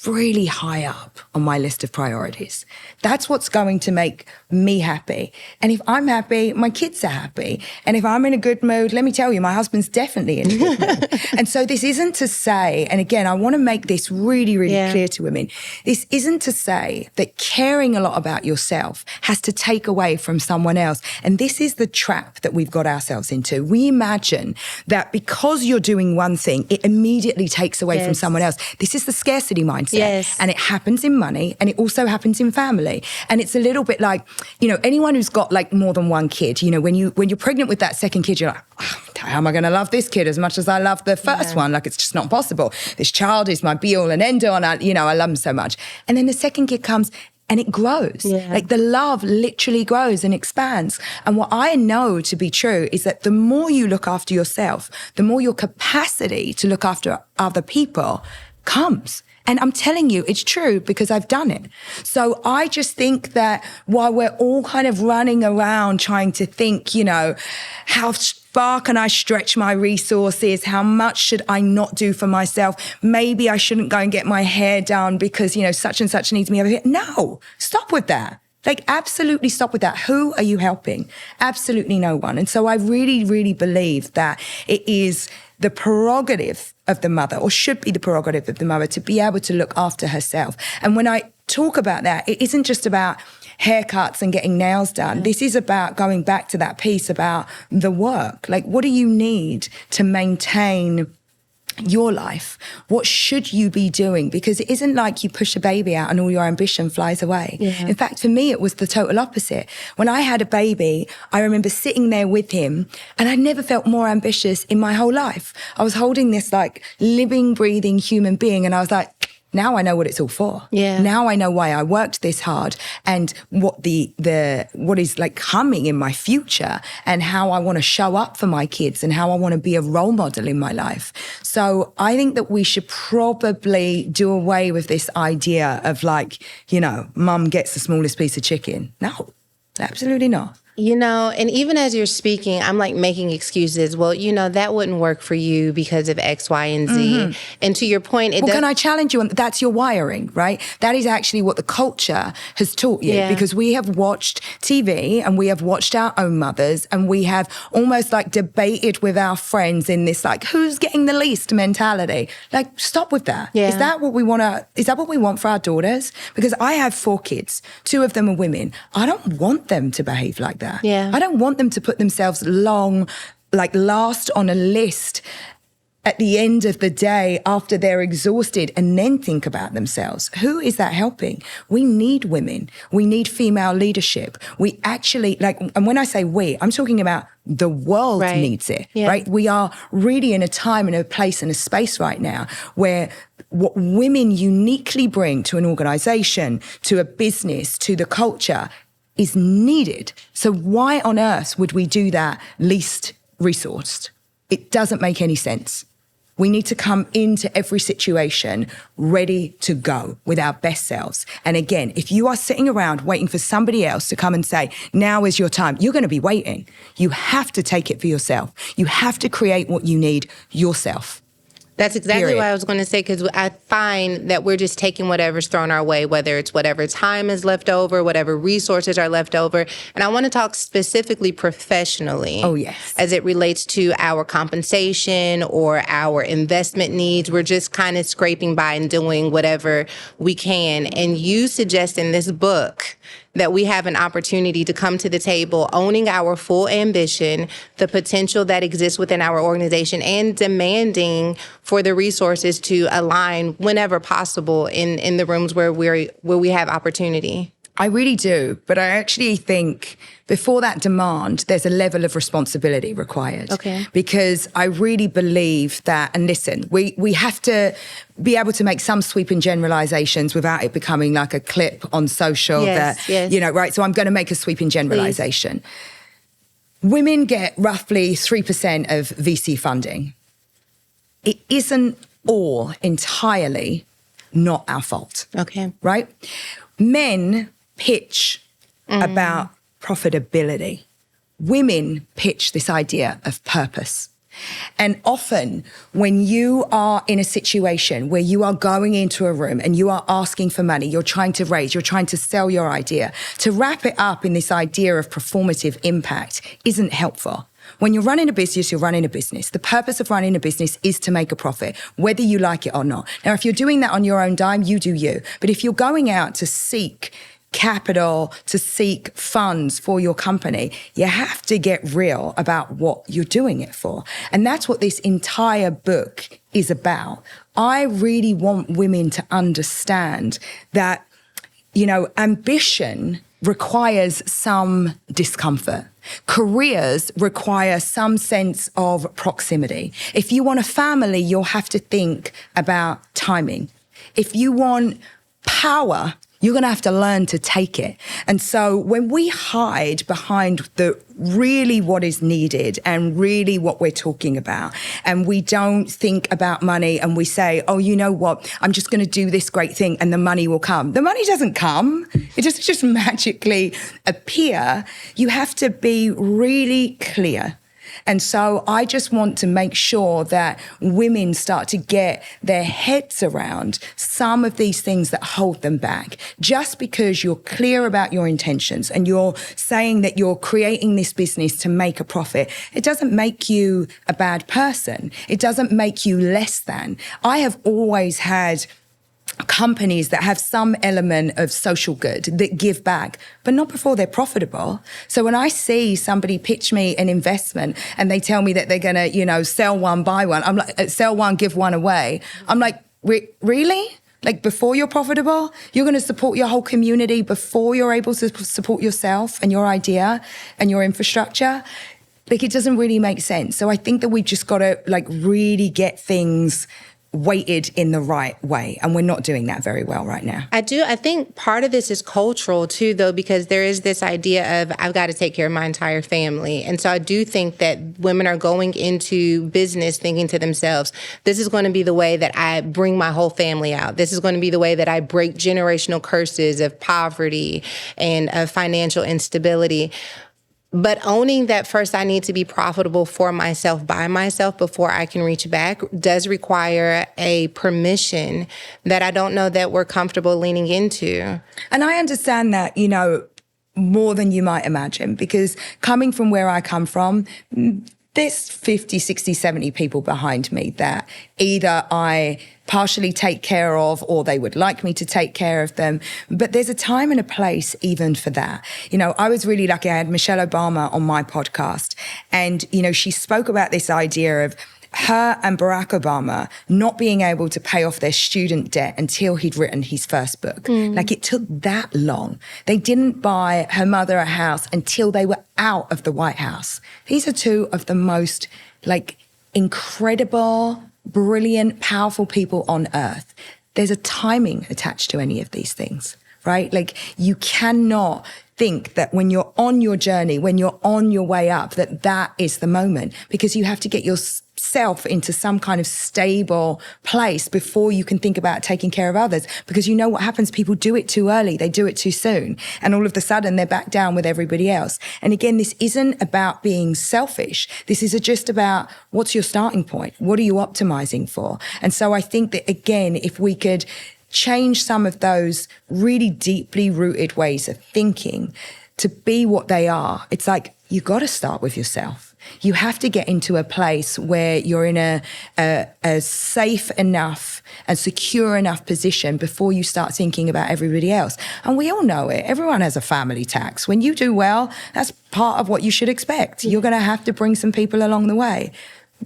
really high up on my list of priorities. That's what's going to make me happy. And if I'm happy, my kids are happy. And if I'm in a good mood, let me tell you, my husband's definitely in a good mood. And so this isn't to say, and again, I want to make this really, really clear to women, this isn't to say that caring a lot about yourself has to take away from someone else. And this is the trap that we've got ourselves into. We imagine that because you're doing one thing, it immediately takes away from someone else. This is the scarcity mindset. And it happens in money, and it also happens in family. And it's a little bit like, anyone who's got like more than one kid, when you're pregnant with that second kid, you're like, how am I going to love this kid as much as I love the first one? Like, it's just not possible. This child is my be all and end all, and I love him so much. And then the second kid comes, and it grows. Like the love literally grows and expands. And what I know to be true is that the more you look after yourself, the more your capacity to look after other people comes. And I'm telling you, it's true because I've done it. So I just think that while we're all kind of running around trying to think, how far can I stretch my resources? How much should I not do for myself? Maybe I shouldn't go and get my hair done because, such and such needs me over here. No, stop with that. Like, absolutely stop with that. Who are you helping? Absolutely no one. And so I really, really believe that it is the prerogative of the mother, or should be the prerogative of the mother, to be able to look after herself. And when I talk about that, it isn't just about haircuts and getting nails done. This is about going back to that piece about the work. Like, what do you need to maintain your life? What should you be doing? Because it isn't like you push a baby out and all your ambition flies away. In fact, for me, it was the total opposite. When I had a baby, I remember sitting there with him, and I never felt more ambitious in my whole life. I was holding this like living, breathing human being, and I was like, now I know what it's all for. Now I know why I worked this hard, and what what is like coming in my future, and how I want to show up for my kids, and how I want to be a role model in my life. So I think that we should probably do away with this idea of like, mum gets the smallest piece of chicken. No, absolutely not. And even as you're speaking, I'm like making excuses. Well, that wouldn't work for you because of X, Y, and Z. And to your point, can I challenge you on that's your wiring, right? That is actually what the culture has taught you, because we have watched TV and we have watched our own mothers, and we have almost like debated with our friends in this like, who's getting the least mentality. Like, stop with that. Is that what we want for our daughters? Because I have 4 kids. 2 of them are women. I don't want them to behave like that. I don't want them to put themselves last on a list at the end of the day after they're exhausted and then think about themselves. Who is that helping? We need women. We need female leadership. We actually, and when I say we, I'm talking about the world needs it, right? We are really in a time and a place and a space right now where what women uniquely bring to an organization, to a business, to the culture is needed. So why on earth would we do that least resourced? It doesn't make any sense. We need to come into every situation ready to go with our best selves. And again, if you are sitting around waiting for somebody else to come and say, now is your time, you're going to be waiting. You have to take it for yourself. You have to create what you need yourself. That's exactly what I was going to say, because I find that we're just taking whatever's thrown our way, whether it's whatever time is left over, whatever resources are left over. And I want to talk specifically professionally. Oh, yes. As it relates to our compensation or our investment needs. We're just kind of scraping by and doing whatever we can. And you suggest in this book that we have an opportunity to come to the table owning our full ambition, the potential that exists within our organization, and demanding for the resources to align whenever possible in the rooms where we have opportunity. I really do. But I actually think before that demand, there's a level of responsibility required. Okay. Because I really believe that, and listen, we have to be able to make some sweeping generalizations without it becoming like a clip on social right? So I'm going to make a sweeping generalization. Please. Women get roughly 3% of VC funding. It isn't all entirely not our fault. Okay. Right? Men pitch about profitability. Women pitch this idea of purpose. And often when you are in a situation where you are going into a room and you are asking for money, you're trying to raise, you're trying to sell your idea, to wrap it up in this idea of performative impact isn't helpful. When you're running a business, you're running a business. The purpose of running a business is to make a profit, whether you like it or not. Now, if you're doing that on your own dime, you do you. But if you're going out to seek capital, to seek funds for your company, you have to get real about what you're doing it for. And that's what this entire book is about. I really want women to understand that, ambition requires some discomfort. Careers require some sense of proximity. If you want a family, you'll have to think about timing. If you want power, you're going to have to learn to take it. And so when we hide behind really what is needed and really what we're talking about, and we don't think about money and we say, oh, you know what, I'm just going to do this great thing and the money will come. The money doesn't come. It doesn't just magically appear. You have to be really clear. And so I just want to make sure that women start to get their heads around some of these things that hold them back. Just because you're clear about your intentions and you're saying that you're creating this business to make a profit, it doesn't make you a bad person. It doesn't make you less than. I have always had companies that have some element of social good, that give back, but not before they're profitable. So when I see somebody pitch me an investment and they tell me that they're going to, sell one, buy one, I'm like, sell one, give one away. I'm like, really? Like before you're profitable, you're going to support your whole community before you're able to support yourself and your idea and your infrastructure? Like it doesn't really make sense. So I think that we've just got to really get things weighted in the right way. And we're not doing that very well right now. I think part of this is cultural too, though, because there is this idea of I've got to take care of my entire family. And so I do think that women are going into business thinking to themselves, this is going to be the way that I bring my whole family out. This is going to be the way that I break generational curses of poverty and of financial instability. But owning that first I need to be profitable for myself, by myself, before I can reach back does require a permission that I don't know that we're comfortable leaning into. And I understand that, more than you might imagine, because coming from where I come from, there's 50, 60, 70 people behind me that either I partially take care of or they would like me to take care of them. But there's a time and a place even for that. I was really lucky. I had Michelle Obama on my podcast and, she spoke about this idea of her and Barack Obama not being able to pay off their student debt until he'd written his first book. Like, it took that long. They didn't buy her mother a house until they were out of the White House. These are two of the most, like, incredible, brilliant, powerful people on earth. There's a timing attached to any of these things, right? Like, you cannot think that when you're on your journey, when you're on your way up, that is the moment, because you have to get yourself into some kind of stable place before you can think about taking care of others. Because you know what happens? People do it too early. They do it too soon. And all of a sudden they're back down with everybody else. And again, this isn't about being selfish. This is just about, what's your starting point? What are you optimizing for? And so I think that, again, if we could change some of those really deeply rooted ways of thinking to be what they are, it's like, you got to start with yourself. You have to get into a place where you're in a safe enough and secure enough position before you start thinking about everybody else. And we all know it. Everyone has a family tax. When you do well, that's part of what you should expect. You're going to have to bring some people along the way,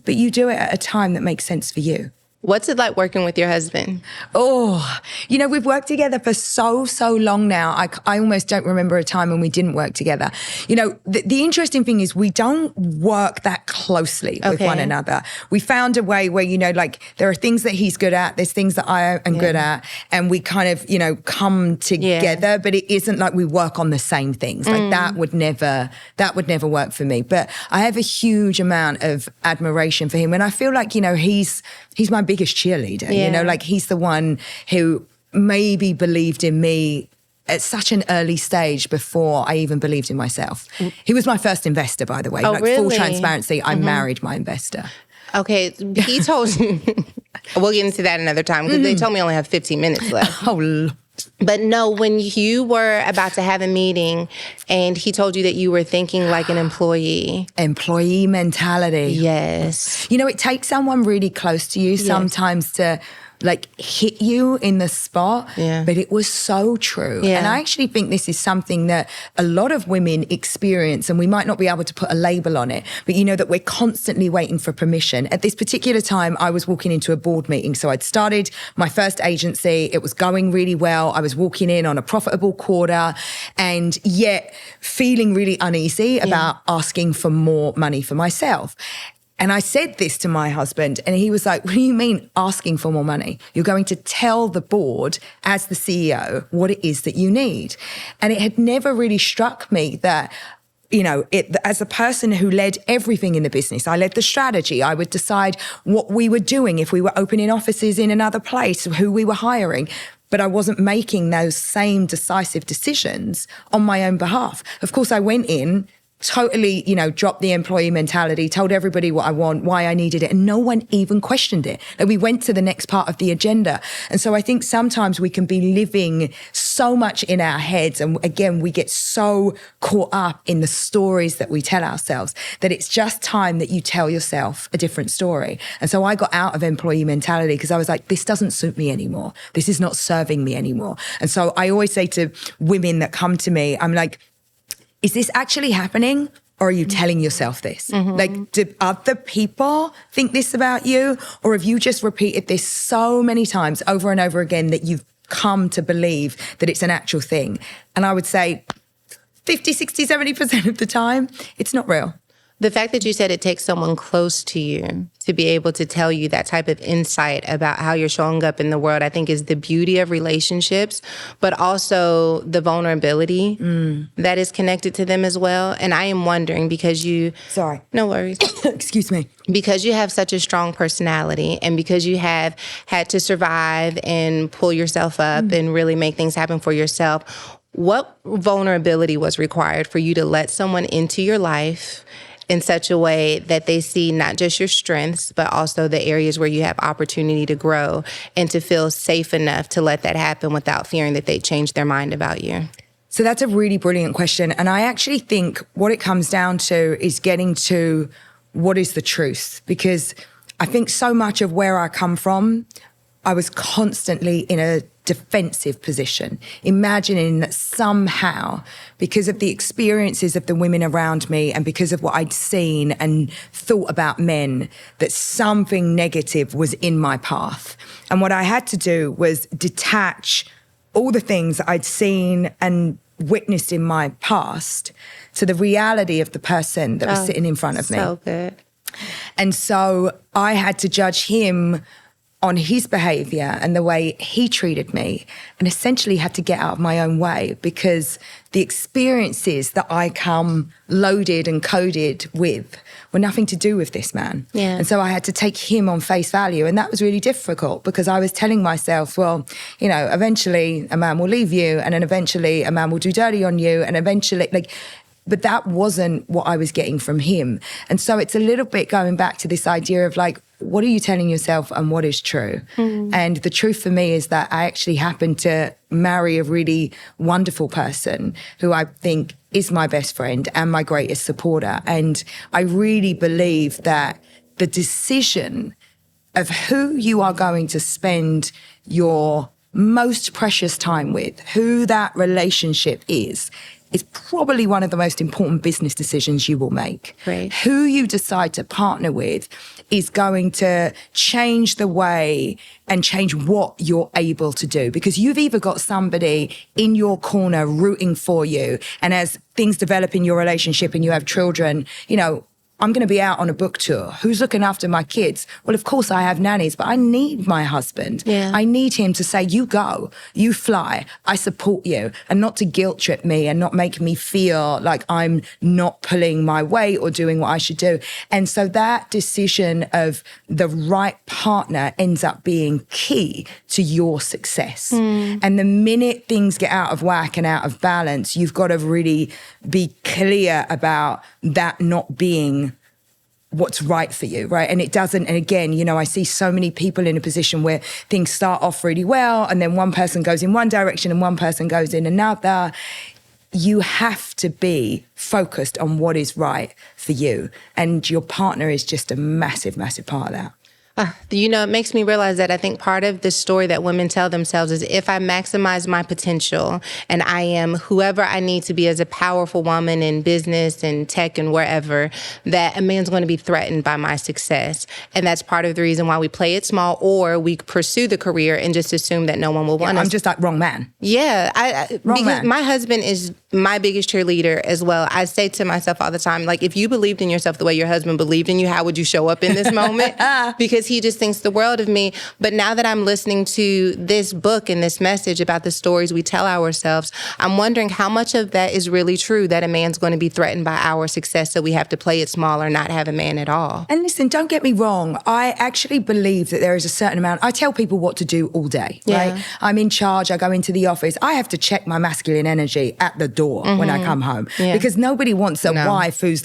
but you do it at a time that makes sense for you. What's it like working with your husband? Oh, you know, we've worked together for so long now. I almost don't remember a time when we didn't work together. You know, the interesting thing is we don't work that closely with one another. We found a way where, you know, like, there are things that he's good at, there's things that I am good at, and we kind of, you know, come together, but it isn't like we work on the same things. Like, that would never work for me. But I have a huge amount of admiration for him. And I feel like, you know, he's my biggest cheerleader. You know, like, he's the one who maybe believed in me at such an early stage before I even believed in myself. He was my first investor, by the way. Oh, like, really? Full transparency, I married my investor. Okay, he told me, we'll get into that another time, because they told me I only have 15 minutes left. Oh, but no, when you were about to have a meeting and he told you that you were thinking like an employee. Employee mentality. Yes. You know, it takes someone really close to you sometimes to, like, hit you in the spot, but it was so true. And I actually think this is something that a lot of women experience, and we might not be able to put a label on it, but you know that we're constantly waiting for permission. At this particular time, I was walking into a board meeting. So I'd started my first agency. It was going really well. I was walking in on a profitable quarter, and yet feeling really uneasy about asking for more money for myself. And I said this to my husband, and he was like, what do you mean asking for more money? You're going to tell the board as the CEO what it is that you need. And it had never really struck me that, you know, as a person who led everything in the business, I led the strategy. I would decide what we were doing, if we were opening offices in another place, who we were hiring. But I wasn't making those same decisive decisions on my own behalf. Of course, I went in, totally, you know, dropped the employee mentality, told everybody what I want, why I needed it, and no one even questioned it. And we went to the next part of the agenda. And so I think sometimes we can be living so much in our heads, and again, we get so caught up in the stories that we tell ourselves that it's just time that you tell yourself a different story. And so I got out of employee mentality because I was like, this doesn't suit me anymore. This is not serving me anymore. And so I always say to women that come to me, I'm like, is this actually happening, or are you telling yourself this? Like, do other people think this about you, or have you just repeated this so many times over and over again that you've come to believe that it's an actual thing? And I would say 50, 60, 70% of the time, it's not real. The fact that you said it takes someone close to you to be able to tell you that type of insight about how you're showing up in the world, I think is the beauty of relationships, but also the vulnerability that is connected to them as well. And I am wondering, because you... Sorry. No worries. Excuse me. Because you have such a strong personality, and because you have had to survive and pull yourself up and really make things happen for yourself, what vulnerability was required for you to let someone into your life in such a way that they see not just your strengths, but also the areas where you have opportunity to grow, and to feel safe enough to let that happen without fearing that they change their mind about you? So that's a really brilliant question. And I actually think what it comes down to is getting to what is the truth. Because I think so much of where I come from I was constantly in a defensive position, imagining that somehow, because of the experiences of the women around me and because of what I'd seen and thought about men, that something negative was in my path. And what I had to do was detach all the things that I'd seen and witnessed in my past to the reality of the person that was sitting in front of me. So good. And so I had to judge him on his behavior and the way he treated me, and essentially had to get out of my own way, because the experiences that I come loaded and coded with were nothing to do with this man. Yeah. And so I had to take him on face value. And that was really difficult, because I was telling myself, well, eventually a man will leave you, and then eventually a man will do dirty on you, and eventually, but that wasn't what I was getting from him. And so it's a little bit going back to this idea of what are you telling yourself and what is true? Mm. And the truth for me is that I actually happened to marry a really wonderful person who I think is my best friend and my greatest supporter. And I really believe that the decision of who you are going to spend your most precious time with, who that relationship is probably one of the most important business decisions you will make. Right. Who you decide to partner with is going to change the way and change what you're able to do, because you've either got somebody in your corner rooting for you, and as things develop in your relationship and you have children, I'm going to be out on a book tour. Who's looking after my kids? Well, of course I have nannies, but I need my husband. Yeah. I need him to say, you go, you fly, I support you, and not to guilt trip me and not make me feel like I'm not pulling my weight or doing what I should do. And so that decision of the right partner ends up being key to your success. Mm. And the minute things get out of whack and out of balance, you've got to really be clear about that not being what's right for you, right? And it doesn't, and again, I see so many people in a position where things start off really well, and then one person goes in one direction and one person goes in another. You have to be focused on what is right for you. And your partner is just a massive, massive part of that. It makes me realize that I think part of the story that women tell themselves is, if I maximize my potential and I am whoever I need to be as a powerful woman in business and tech and wherever, that a man's going to be threatened by my success. And that's part of the reason why we play it small, or we pursue the career and just assume that no one will want us. I'm just wrong man. Yeah. Because man. My husband is my biggest cheerleader as well. I say to myself all the time, if you believed in yourself the way your husband believed in you, how would you show up in this moment? Because he just thinks the world of me. But now that I'm listening to this book and this message about the stories we tell ourselves, I'm wondering how much of that is really true, that a man's going to be threatened by our success, so we have to play it small or not have a man at all. And listen, don't get me wrong. I actually believe that there is a certain amount. I tell people what to do all day, right? I'm in charge. I go into the office. I have to check my masculine energy at the door when I come home, because nobody wants a wife who's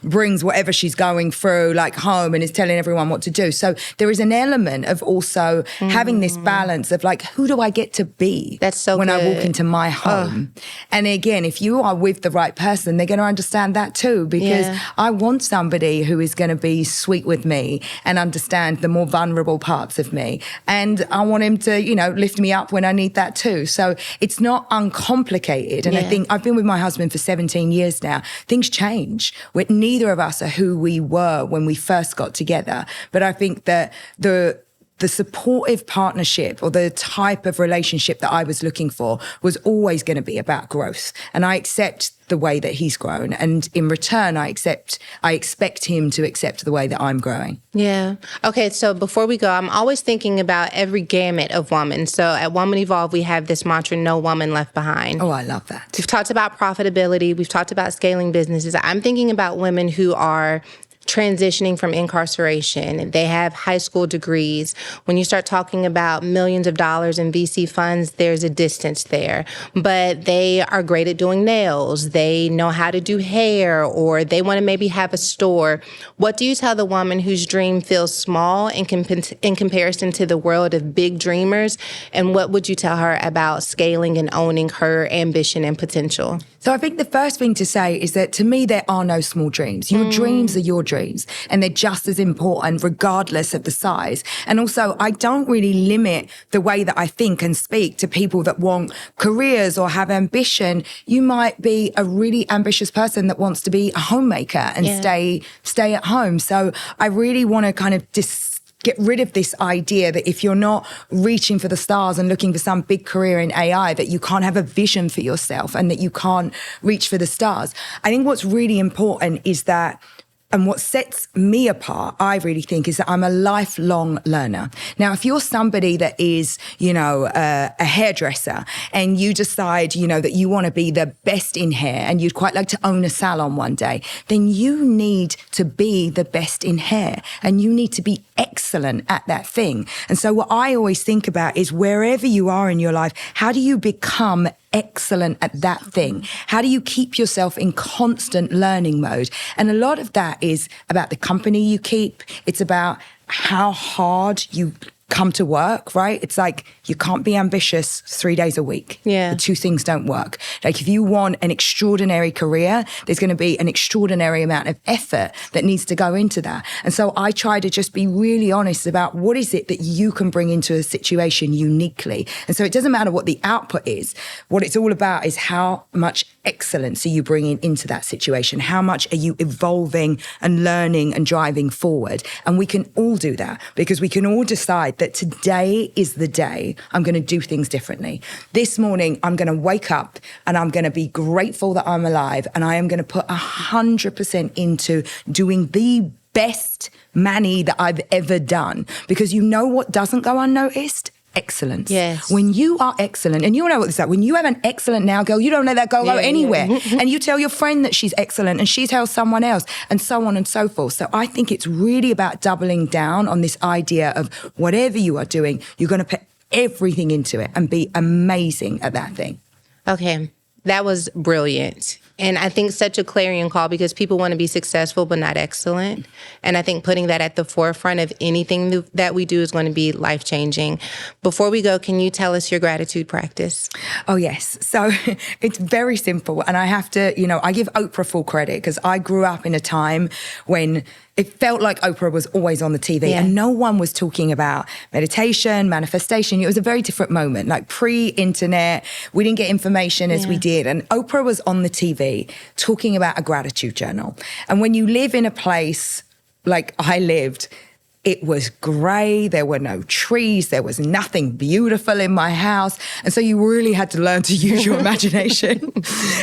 brings whatever she's going through home and is telling everyone what to do. So there is an element of also having this balance of who do I get to be when I walk into my home? And again, if you are with the right person, they're going to understand that too, because I want somebody who is going to be sweet with me and understand the more vulnerable parts of me. And I want him to, lift me up when I need that too. So it's not uncomplicated. And I think I've been with my husband for 17 years now. Things change. Neither of us are who we were when we first got together. But I think that the supportive partnership, or the type of relationship that I was looking for, was always going to be about growth. And I accept the way that he's grown. And in return, I expect him to accept the way that I'm growing. Yeah. Okay, so before we go, I'm always thinking about every gamut of woman. So at Woman Evolve, we have this mantra, no woman left behind. Oh, I love that. We've talked about profitability. We've talked about scaling businesses. I'm thinking about women who are transitioning from incarceration. They have high school degrees. When you start talking about millions of dollars in VC funds, there's a distance there. But they are great at doing nails. They know how to do hair, or they want to maybe have a store. What do you tell the woman whose dream feels small in comparison to the world of big dreamers? And what would you tell her about scaling and owning her ambition and potential? So I think the first thing to say is that to me, there are no small dreams. Your dreams are your dreams, and they're just as important regardless of the size. And also, I don't really limit the way that I think and speak to people that want careers or have ambition. You might be a really ambitious person that wants to be a homemaker and stay at home. So I really want to kind of get rid of this idea that if you're not reaching for the stars and looking for some big career in AI, that you can't have a vision for yourself and that you can't reach for the stars. I think what's really important is that, and what sets me apart, I really think, is that I'm a lifelong learner. Now, if you're somebody that is, a hairdresser and you decide, that you want to be the best in hair and you'd quite like to own a salon one day, then you need to be the best in hair and you need to be excellent at that thing. And so what I always think about is wherever you are in your life, how do you become excellent at that thing? How do you keep yourself in constant learning mode? And a lot of that is about the company you keep. It's about how hard you come to work, right? It's like you can't be ambitious 3 days a week. Yeah. The two things don't work. Like if you want an extraordinary career, there's going to be an extraordinary amount of effort that needs to go into that. And so I try to just be really honest about what is it that you can bring into a situation uniquely. And so it doesn't matter what the output is. What it's all about is how much excellence are you bringing into that situation? How much are you evolving and learning and driving forward? And we can all do that because we can all decide that today is the day I'm going to do things differently. This morning, I'm going to wake up and I'm going to be grateful that I'm alive, and I am going to put 100% into doing the best Manny that I've ever done. Because you know what doesn't go unnoticed? Excellence. Yes. When you are excellent, and you know what it's like, when you have an excellent now girl, you don't let that girl go anywhere. And you tell your friend that she's excellent and she tells someone else, and so on and so forth. So I think it's really about doubling down on this idea of whatever you are doing, you're going to put everything into it and be amazing at that thing. Okay. That was brilliant. And I think such a clarion call because people want to be successful but not excellent. And I think putting that at the forefront of anything that we do is going to be life-changing. Before we go, can you tell us your gratitude practice? Oh, yes. So it's very simple. And I have to, I give Oprah full credit because I grew up in a time when it felt like Oprah was always on the TV and no one was talking about meditation, manifestation. It was a very different moment, like pre-internet. We didn't get information as we did. And Oprah was on the TV talking about a gratitude journal. And when you live in a place like I lived, it was grey, there were no trees, there was nothing beautiful in my house. And so you really had to learn to use your imagination.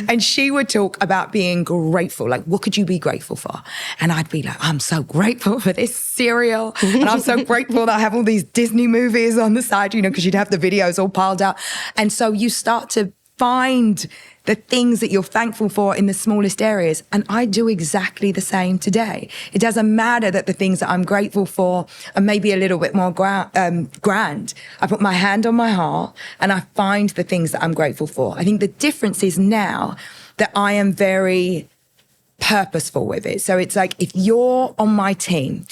And she would talk about being grateful, like what could you be grateful for? And I'd be like, I'm so grateful for this cereal. And I'm so grateful that I have all these Disney movies on the side, because you'd have the videos all piled up. And so you start to find the things that you're thankful for in the smallest areas. And I do exactly the same today. It doesn't matter that the things that I'm grateful for are maybe a little bit more grand. I put my hand on my heart and I find the things that I'm grateful for. I think the difference is now that I am very purposeful with it. So it's like, if you're on my team,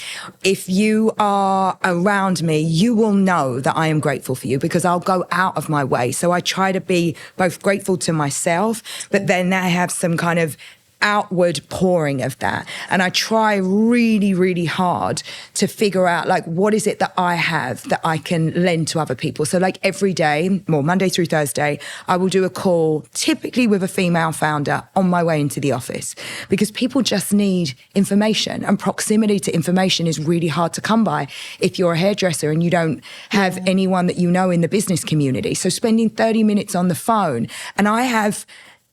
if you are around me, you will know that I am grateful for you because I'll go out of my way. So I try to be both grateful to myself, but then I have some kind of outward pouring of that. And I try really, really hard to figure out like, what is it that I have that I can lend to other people? So like every day, well, Monday through Thursday, I will do a call typically with a female founder on my way into the office because people just need information, and proximity to information is really hard to come by if you're a hairdresser and you don't have anyone that you know in the business community. So spending 30 minutes on the phone, and I have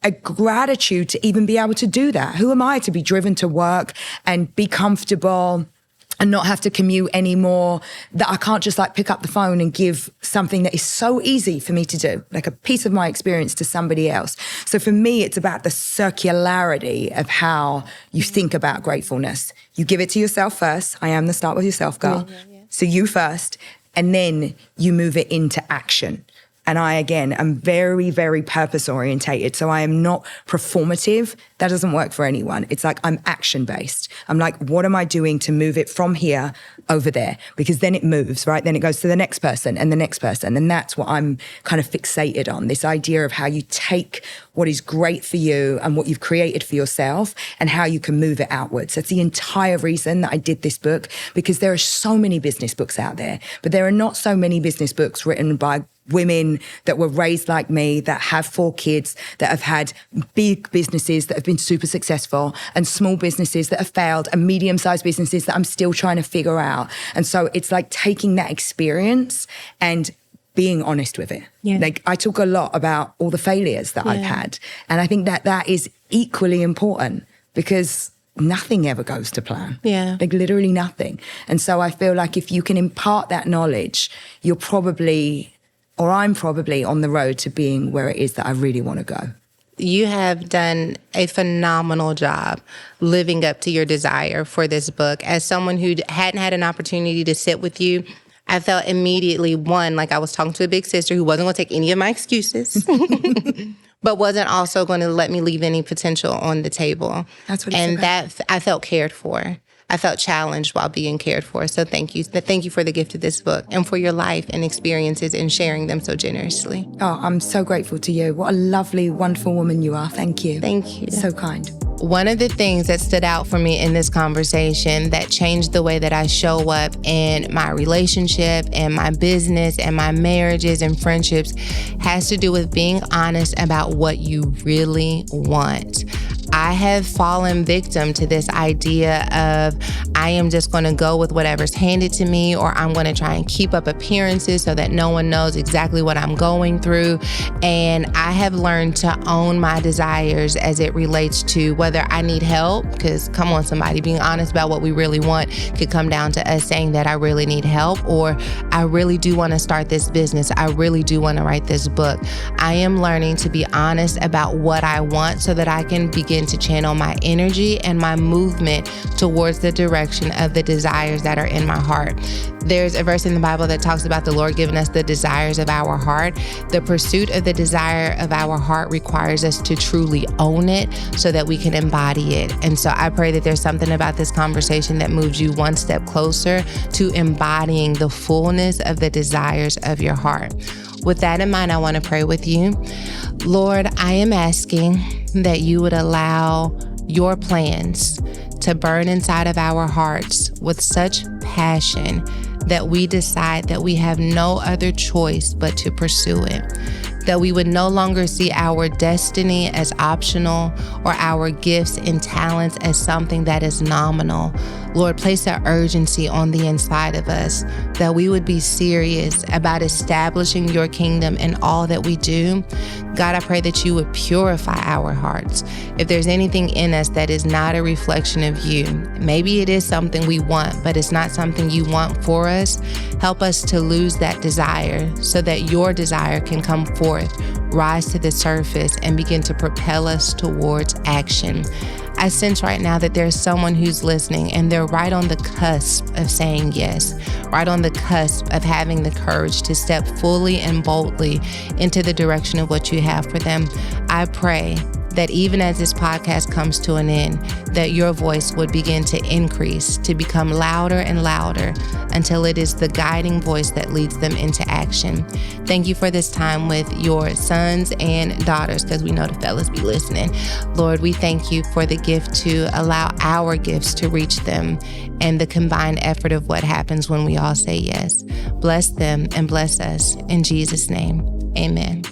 a gratitude to even be able to do that. Who am I to be driven to work and be comfortable and not have to commute anymore, that I can't just like pick up the phone and give something that is so easy for me to do, like a piece of my experience to somebody else. So for me, it's about the circularity of how you think about gratefulness. You give it to yourself first. I am the start with yourself girl. So you first, and then you move it into action. And I, again, am very, very purpose orientated. So I am not performative. That doesn't work for anyone. It's like I'm action based. I'm like, what am I doing to move it from here over there? Because then it moves, right? Then it goes to the next person and the next person. And that's what I'm kind of fixated on, this idea of how you take what is great for you and what you've created for yourself and how you can move it outwards. That's the entire reason that I did this book, because there are so many business books out there, but there are not so many business books written by women that were raised like me, that have 4 kids, that have had big businesses that have been super successful, and small businesses that have failed, and medium-sized businesses that I'm still trying to figure out. And so it's like taking that experience and being honest with it. Yeah. Like, I talk a lot about all the failures that I've had. And I think that that is equally important, because nothing ever goes to plan. Yeah. Like, literally nothing. And so I feel like if you can impart that knowledge, you're probably, or I'm probably on the road to being where it is that I really want to go. You have done a phenomenal job living up to your desire for this book. As someone who hadn't had an opportunity to sit with you, I felt immediately, one, like I was talking to a big sister who wasn't going to take any of my excuses, but wasn't also going to let me leave any potential on the table. That's what it's about. And that I felt cared for. I felt challenged while being cared for. So thank you. Thank you for the gift of this book and for your life and experiences and sharing them so generously. Oh, I'm so grateful to you. What a lovely, wonderful woman you are. Thank you. Thank you. So kind. One of the things that stood out for me in this conversation that changed the way that I show up in my relationship and my business and my marriages and friendships has to do with being honest about what you really want. I have fallen victim to this idea of I am just going to go with whatever's handed to me, or I'm going to try and keep up appearances so that no one knows exactly what I'm going through. And I have learned to own my desires as it relates to whether I need help, because come on, somebody, being honest about what we really want could come down to us saying that I really need help, or I really do want to start this business. I really do want to write this book. I am learning to be honest about what I want so that I can begin to channel my energy and my movement towards the direction of the desires that are in my heart. There's a verse in the Bible that talks about the Lord giving us the desires of our heart. The pursuit of the desire of our heart requires us to truly own it so that we can embody it. And so I pray that there's something about this conversation that moves you one step closer to embodying the fullness of the desires of your heart. With that in mind, I want to pray with you. Lord, I am asking that you would allow your plans to burn inside of our hearts with such passion that we decide that we have no other choice but to pursue it. That we would no longer see our destiny as optional or our gifts and talents as something that is nominal. Lord, place an urgency on the inside of us, that we would be serious about establishing your kingdom in all that we do. God, I pray that you would purify our hearts. If there's anything in us that is not a reflection of you, maybe it is something we want, but it's not something you want for us. Help us to lose that desire so that your desire can come forth, rise to the surface, and begin to propel us towards action. I sense right now that there's someone who's listening and they're right on the cusp of saying yes, right on the cusp of having the courage to step fully and boldly into the direction of what you have for them. I pray that even as this podcast comes to an end, that your voice would begin to increase, to become louder and louder until it is the guiding voice that leads them into action. Thank you for this time with your sons and daughters, because we know the fellas be listening. Lord, we thank you for the gift to allow our gifts to reach them and the combined effort of what happens when we all say yes. Bless them and bless us. In Jesus' name, amen.